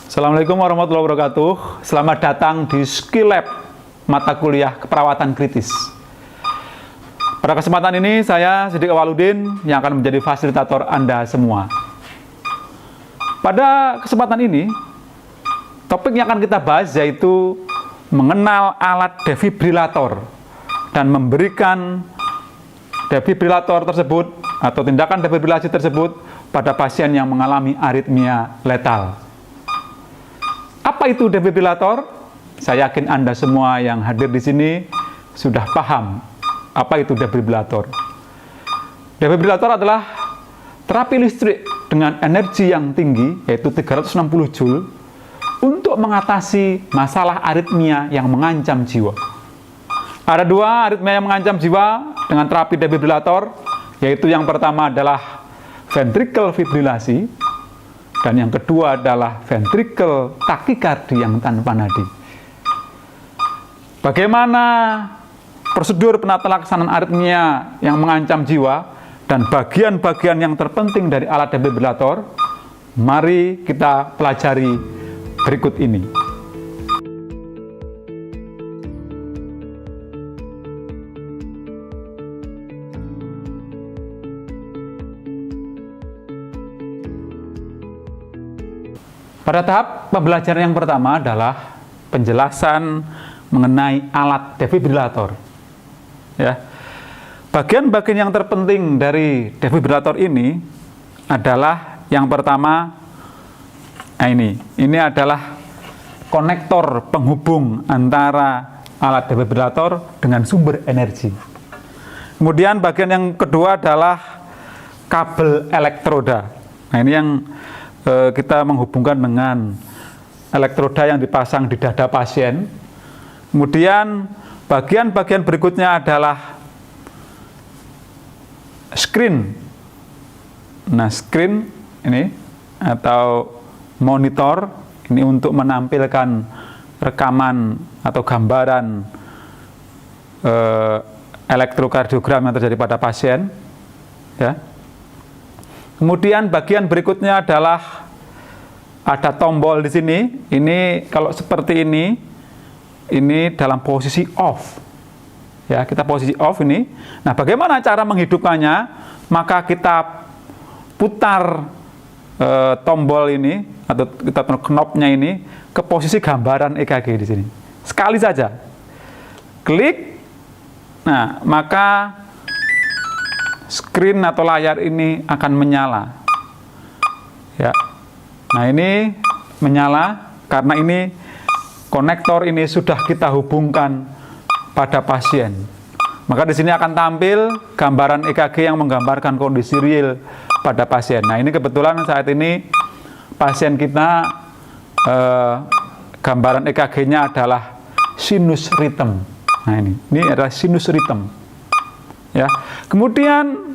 Assalamualaikum warahmatullahi wabarakatuh. Selamat datang di Skill Lab mata kuliah keperawatan kritis. Pada kesempatan ini saya Siddiq Awaludin yang akan menjadi fasilitator Anda semua. Pada kesempatan ini, topik yang akan kita bahas yaitu mengenal alat defibrilator dan memberikan defibrilator tersebut atau tindakan defibrilasi tersebut pada pasien yang mengalami aritmia letal. Apa itu defibrilator? Saya yakin Anda semua yang hadir di sini sudah paham apa itu defibrilator. Defibrilator adalah terapi listrik dengan energi yang tinggi, yaitu 360 Joule, untuk mengatasi masalah aritmia yang mengancam jiwa. Ada dua aritmia yang mengancam jiwa dengan terapi defibrilator, yaitu yang pertama adalah ventricle fibrilasi, dan yang kedua adalah ventricle takikardi yang tanpa nadi. Bagaimana prosedur penata laksanaan aritmia yang mengancam jiwa dan bagian-bagian yang terpenting dari alat defibrilator? Mari kita pelajari berikut ini. Pada tahap pembelajaran yang pertama adalah penjelasan mengenai alat defibrilator. Ya. Bagian-bagian yang terpenting dari defibrilator ini adalah yang pertama, ini adalah konektor penghubung antara alat defibrilator dengan sumber energi. Kemudian bagian yang kedua adalah kabel elektroda. Nah, ini yang kita menghubungkan dengan elektroda yang dipasang di dada pasien. Kemudian bagian-bagian berikutnya adalah screen. Nah, screen ini atau monitor ini untuk menampilkan rekaman atau gambaran elektrokardiogram yang terjadi pada pasien, ya. Kemudian bagian berikutnya adalah ada tombol di sini. Ini kalau seperti ini dalam posisi off. Ya, kita posisi off ini. Nah, bagaimana cara menghidupkannya? Maka kita putar tombol ini atau kita knopnya ini ke posisi gambaran EKG di sini. Sekali saja. Klik. Nah, maka screen atau layar ini akan menyala. Ya. Nah, ini menyala karena ini konektor ini sudah kita hubungkan pada pasien. Maka di sini akan tampil gambaran EKG yang menggambarkan kondisi real pada pasien. Nah, ini kebetulan saat ini pasien kita gambaran EKG-nya adalah sinus rhythm. Nah, ini adalah sinus rhythm. Ya, kemudian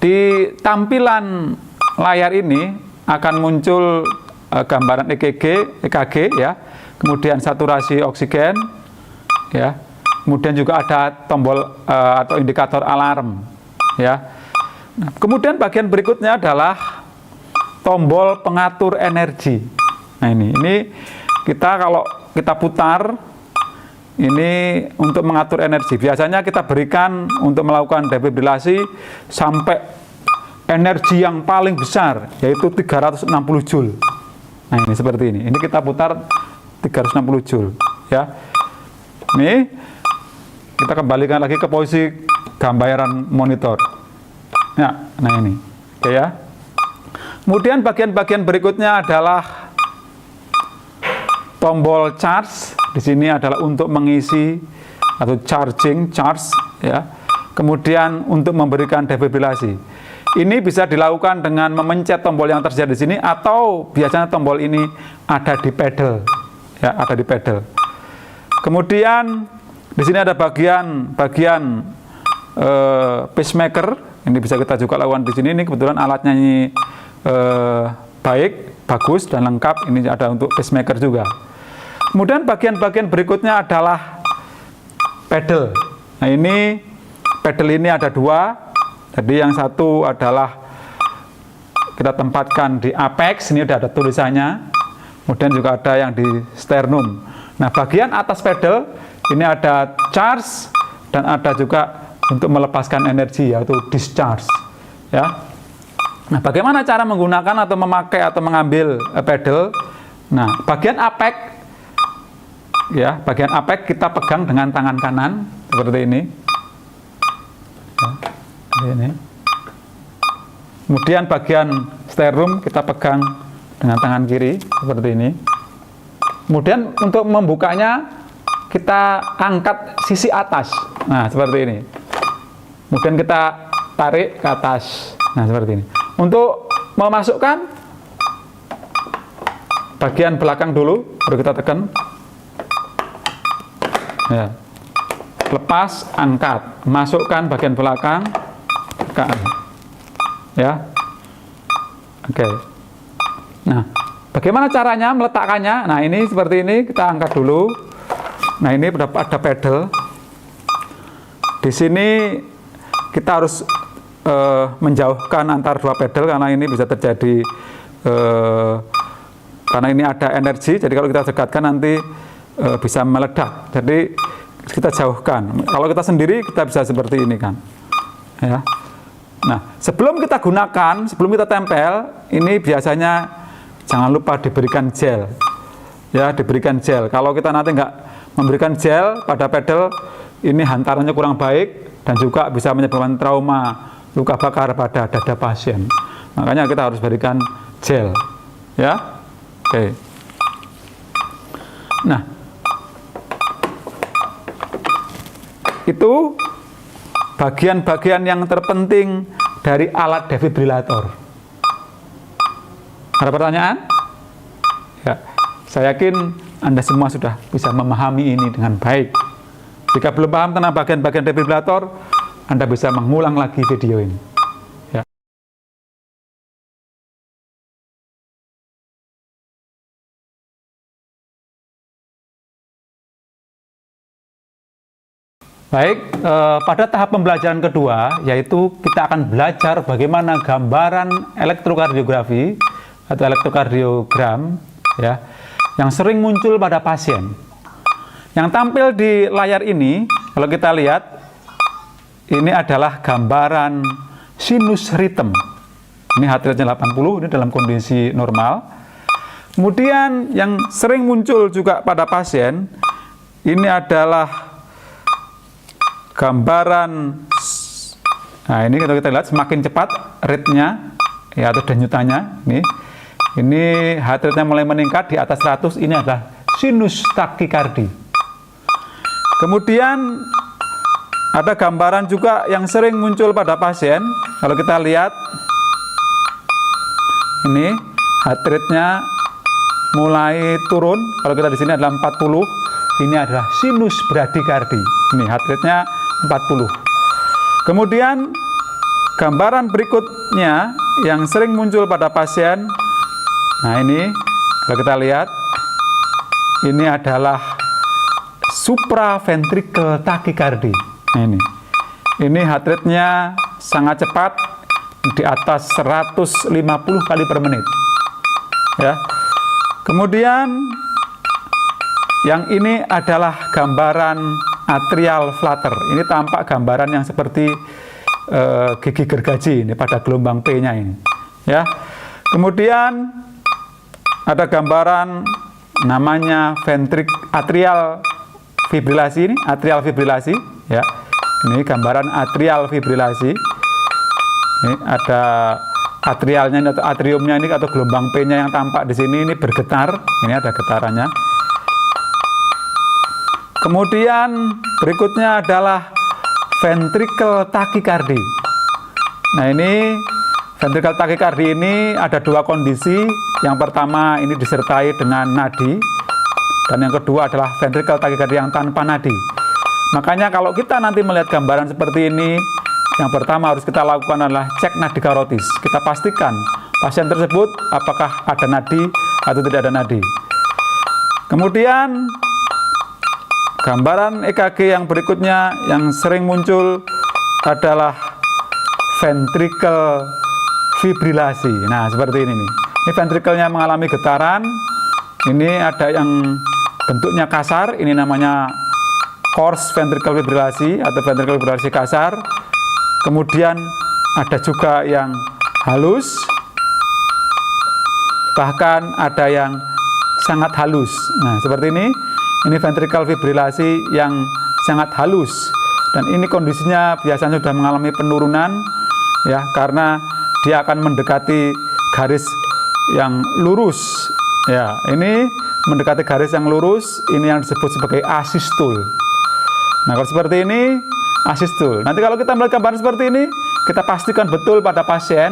di tampilan layar ini akan muncul gambaran EKG, ya. Kemudian saturasi oksigen, ya. Kemudian juga ada tombol atau indikator alarm, ya. Nah, kemudian bagian berikutnya adalah tombol pengatur energi. Nah, ini kita kalau kita putar. Ini untuk mengatur energi. Biasanya kita berikan untuk melakukan defibrilasi sampai energi yang paling besar, yaitu 360 Joule. Nah, ini seperti ini. Ini kita putar 360 Joule. Ya. Ini kita kembalikan lagi ke posisi gambaran monitor. Ya, nah ini. Oke ya. Kemudian bagian-bagian berikutnya adalah tombol charge. Di sini adalah untuk mengisi atau charge, ya. Kemudian untuk memberikan defibrilasi. Ini bisa dilakukan dengan memencet tombol yang tersedia di sini atau biasanya tombol ini ada di pedal, ya, ada di pedal. Kemudian di sini ada bagian pacemaker. Ini bisa kita juga lakukan di sini. Ini kebetulan alatnya ini bagus dan lengkap. Ini ada untuk pacemaker juga. Kemudian bagian-bagian berikutnya adalah pedal. Nah, ini pedal ini ada dua. Jadi yang satu adalah kita tempatkan di apex, ini udah ada tulisannya, kemudian juga ada yang di sternum. Nah, bagian atas pedal ini ada charge dan ada juga untuk melepaskan energi, yaitu discharge. Ya. Nah, bagaimana cara menggunakan atau memakai atau mengambil pedal? Nah, bagian apex, ya, bagian apex kita pegang dengan tangan kanan seperti ini. Ya, ini. Kemudian bagian sternum kita pegang dengan tangan kiri seperti ini. Kemudian untuk membukanya kita angkat sisi atas. Nah, seperti ini. Kemudian kita tarik ke atas. Nah, seperti ini. Untuk memasukkan bagian belakang dulu, baru kita tekan. Ya. Lepas, angkat. Masukkan bagian belakang, tekan. Ya. Oke. Nah, bagaimana caranya meletakkannya? Nah, ini seperti ini, kita angkat dulu. Nah, ini ada pedal. Di sini kita harus menjauhkan antar dua pedal karena ini bisa terjadi karena ini ada energi. Jadi kalau kita dekatkan nanti bisa meledak. Jadi kita jauhkan. Kalau kita sendiri kita bisa seperti ini kan. Ya. Nah, sebelum kita gunakan, sebelum kita tempel, ini biasanya jangan lupa diberikan gel. Ya, diberikan gel. Kalau kita nanti nggak memberikan gel pada pedal, ini hantarannya kurang baik dan juga bisa menyebabkan trauma luka bakar pada dada pasien. Makanya kita harus berikan gel. Ya. Oke. Nah, itu bagian-bagian yang terpenting dari alat defibrilator. Ada pertanyaan? Ya, saya yakin Anda semua sudah bisa memahami ini dengan baik. Jika belum paham tentang bagian-bagian defibrilator, Anda bisa mengulang lagi video ini. Ya. Baik, pada tahap pembelajaran kedua, yaitu kita akan belajar bagaimana gambaran elektrokardiografi atau elektrokardiogram, ya, yang sering muncul pada pasien. Yang tampil di layar ini, kalau kita lihat, ini adalah gambaran sinus rhythm. Ini heart rate-nya 80, ini dalam kondisi normal. Kemudian yang sering muncul juga pada pasien, ini adalah gambaran, nah ini kalau kita lihat semakin cepat rate-nya, ya, atau denyutannya, ini heart rate-nya mulai meningkat di atas 100, ini adalah sinus takikardi. Kemudian ada gambaran juga yang sering muncul pada pasien, kalau kita lihat, ini heart rate-nya mulai turun, kalau kita di sini adalah 40, ini adalah sinus bradikardi, ini heart rate-nya 40. Kemudian gambaran berikutnya yang sering muncul pada pasien, nah ini kalau kita lihat, ini adalah supraventricle tachycardy. Nah, ini heart rate-nya sangat cepat, di atas 150 kali per menit. Ya. Kemudian yang ini adalah gambaran atrial flutter. Ini tampak gambaran yang seperti gigi gergaji ini pada gelombang P-nya ini. Ya. Kemudian ada gambaran namanya atrial fibrilasi ini, atrial fibrilasi, ya. Ini gambaran atrial fibrilasi. Ini ada atrialnya atau atriumnya ini atau gelombang P-nya yang tampak di sini ini bergetar. Ini ada getarannya. Kemudian berikutnya adalah ventricle tachycardy. Nah, ini ventricle tachycardy ini ada dua kondisi. Yang pertama ini disertai dengan nadi, dan yang kedua adalah ventricle tachycardy yang tanpa nadi. Makanya kalau kita nanti melihat gambaran seperti ini, yang pertama harus kita lakukan adalah cek nadi karotis. Kita pastikan pasien tersebut apakah ada nadi atau tidak ada nadi. Kemudian gambaran EKG yang berikutnya yang sering muncul adalah ventricle fibrilasi. Nah, seperti ini nih. Ini ventrikelnya mengalami getaran Ini ada yang bentuknya kasar, ini namanya coarse ventricular fibrilasi atau ventricular fibrilasi kasar. Kemudian ada juga yang halus, bahkan ada yang sangat halus. Nah, seperti ini ventricular fibrilasi yang sangat halus, dan ini kondisinya biasanya sudah mengalami penurunan ya, karena dia akan mendekati garis yang lurus ya. Ini mendekati garis yang lurus, ini yang disebut sebagai asistul. Nah, kalau seperti ini asistul. Nanti kalau kita melihat gambaran seperti ini, kita pastikan betul pada pasien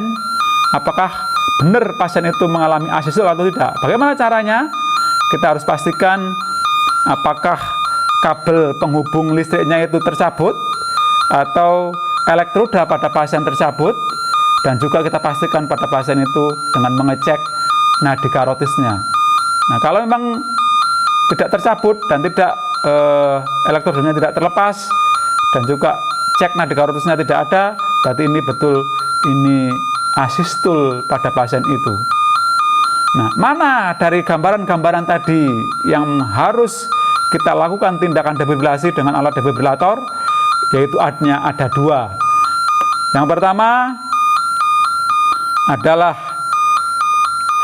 apakah benar pasien itu mengalami asistul atau tidak. Bagaimana caranya? Kita harus pastikan apakah kabel penghubung listriknya itu tercabut atau elektroda pada pasien tercabut, dan juga kita pastikan pada pasien itu dengan mengecek nadi karotisnya. Nah, kalau memang tidak tercabut dan tidak elektrodanya tidak terlepas dan juga cek nadi karotisnya tidak ada, berarti ini betul ini asistul pada pasien itu. Nah, mana dari gambaran-gambaran tadi yang harus kita lakukan tindakan defibrilasi dengan alat defibrilator? Yaitu ada dua. Yang pertama adalah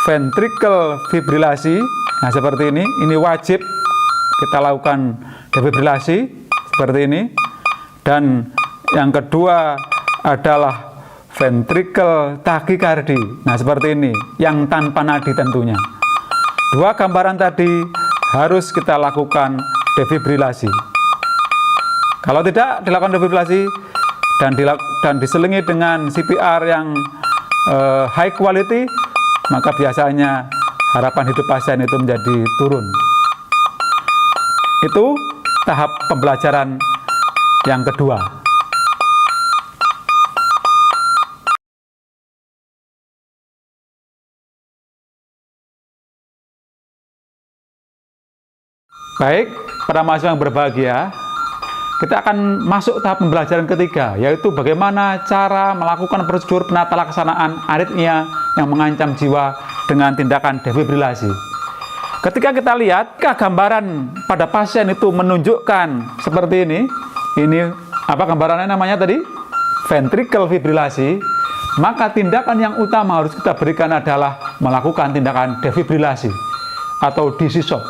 ventricle fibrilasi. Nah, seperti ini wajib kita lakukan defibrilasi seperti ini. Dan yang kedua adalah ventricle tachycardi. Nah, seperti ini, yang tanpa nadi tentunya. Dua gambaran tadi harus kita lakukan defibrilasi. Kalau tidak dilakukan defibrilasi dan diselingi dengan CPR yang high quality, maka biasanya harapan hidup pasien itu menjadi turun. Itu tahap pembelajaran yang kedua. Baik, para mahasiswa yang berbahagia, kita akan masuk tahap pembelajaran ketiga, yaitu bagaimana cara melakukan prosedur penata laksanaan aritmia yang mengancam jiwa dengan tindakan defibrilasi. Ketika kita lihat gambaran pada pasien itu menunjukkan seperti ini apa gambarannya namanya tadi? Ventricle fibrilasi, maka tindakan yang utama harus kita berikan adalah melakukan tindakan defibrilasi atau DC shock.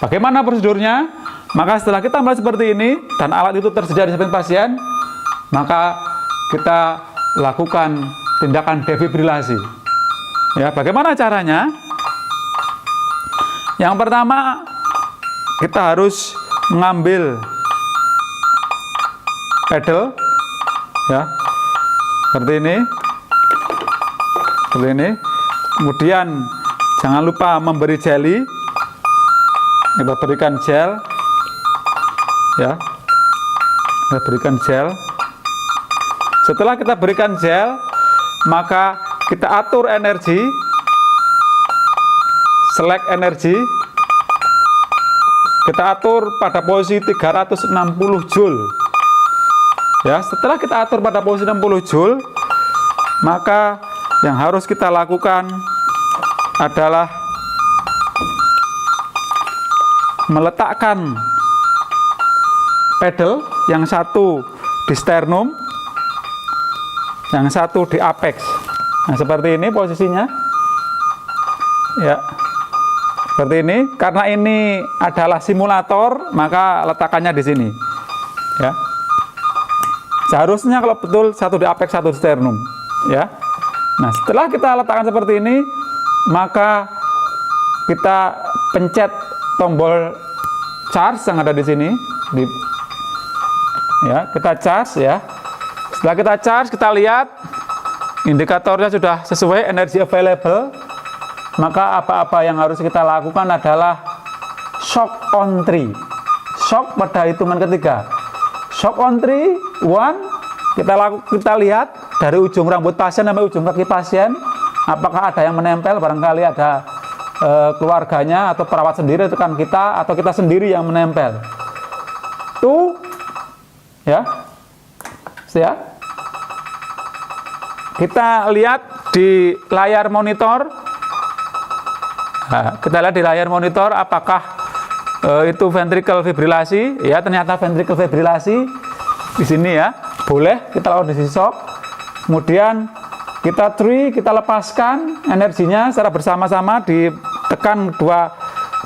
Bagaimana prosedurnya? Maka setelah kita melihat seperti ini dan alat itu tersedia di samping pasien, maka kita lakukan tindakan defibrilasi. Ya, bagaimana caranya? Yang pertama, kita harus mengambil pedal, ya, seperti ini. Kemudian jangan lupa memberi jelly. Kita berikan gel, ya, kita berikan gel. Setelah kita berikan gel, maka kita atur energi, select energi, kita atur pada posisi 360 joule. Ya, setelah kita atur pada posisi 60 joule, maka yang harus kita lakukan adalah meletakkan pedal, yang satu di sternum, yang satu di apex. Nah, seperti ini posisinya, ya, seperti ini. Karena ini adalah simulator, maka letakkannya di sini, ya. Seharusnya kalau betul satu di apex, satu di sternum, ya. Nah, setelah kita letakkan seperti ini, maka kita pencet tombol charge yang ada di sini, ya, kita charge, ya. Setelah kita charge, kita lihat indikatornya sudah sesuai energi available, maka apa-apa yang harus kita lakukan adalah shock on 3. Shock pada hitungan ketiga. Shock on 3, 1, kita lihat dari ujung rambut pasien sampai ujung kaki pasien, apakah ada yang menempel, barangkali ada keluarganya atau perawat sendiri, rekan kita atau kita sendiri yang menempel. Tuh, ya, kita lihat di layar monitor Nah, kita lihat di layar monitor apakah itu ventricle fibrilasi. Ya, ternyata ventricle fibrilasi di sini ya. Boleh kita lakukan di shock. Kemudian kita kita lepaskan energinya secara bersama-sama, ditekan dua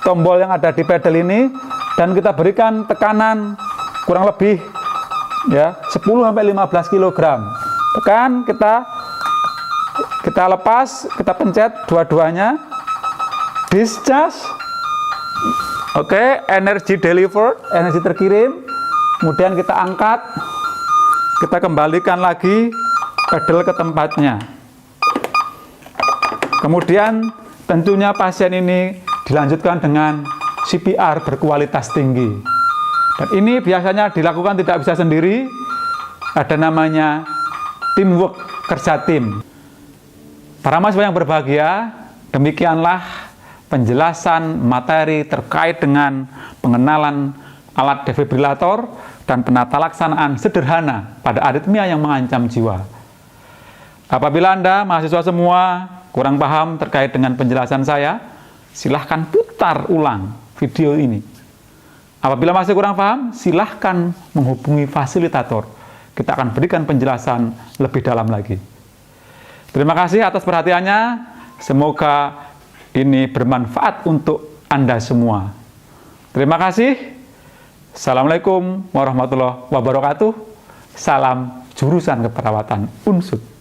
tombol yang ada di pedal ini, dan kita berikan tekanan kurang lebih ya 10-15 kg. Tekan, kita lepas, kita pencet dua-duanya, discharge. Oke, energi delivered, energi terkirim. Kemudian kita angkat, kita kembalikan lagi pedal ke tempatnya. Kemudian tentunya pasien ini dilanjutkan dengan CPR berkualitas tinggi. Dan ini biasanya dilakukan tidak bisa sendiri, ada namanya teamwork, kerja tim. Para mahasiswa yang berbahagia, demikianlah penjelasan materi terkait dengan pengenalan alat defibrilator dan penata laksanaan sederhana pada aritmia yang mengancam jiwa. Apabila Anda, mahasiswa semua, kurang paham terkait dengan penjelasan saya, silahkan putar ulang video ini. Apabila masih kurang paham, silahkan menghubungi fasilitator. Kita akan berikan penjelasan lebih dalam lagi. Terima kasih atas perhatiannya. Semoga ini bermanfaat untuk Anda semua. Terima kasih. Assalamualaikum warahmatullahi wabarakatuh. Salam jurusan keperawatan Unsud.